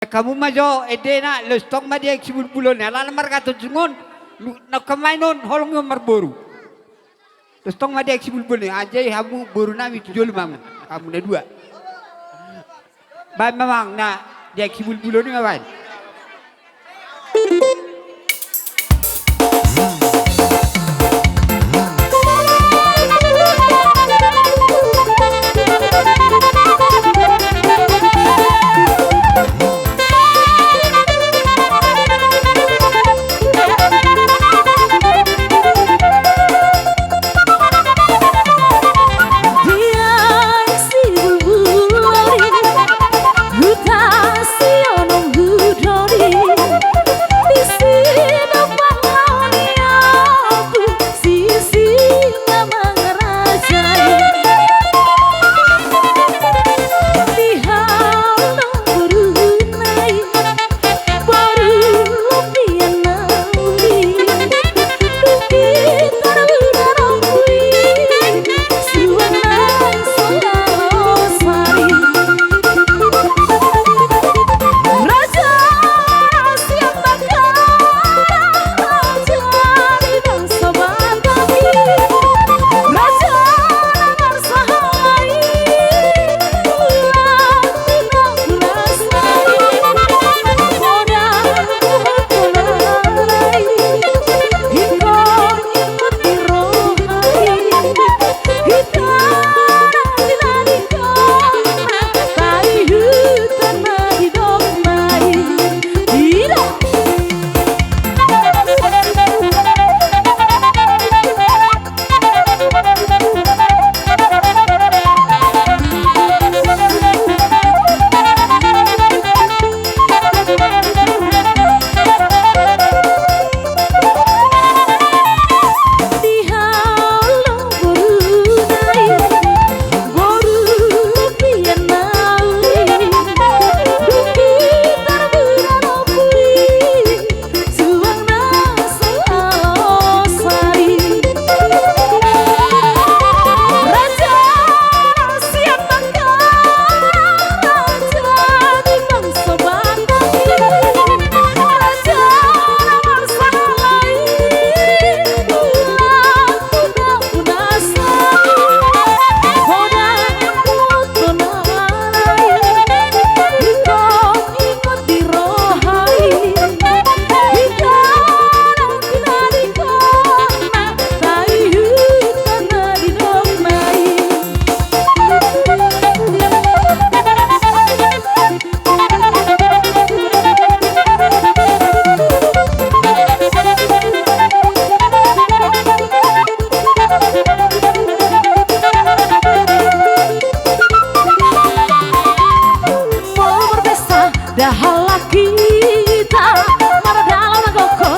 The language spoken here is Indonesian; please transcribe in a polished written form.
Kamu majo ede na lostong ma dia sibul bulon ala lamar kato jungon na kamainon holong yo marboru. Lostong ma dia sibul bulon aja hamu boru na mi tujol mamu. Kamu na dua. Ba memang na dia sibul bulon ni maban.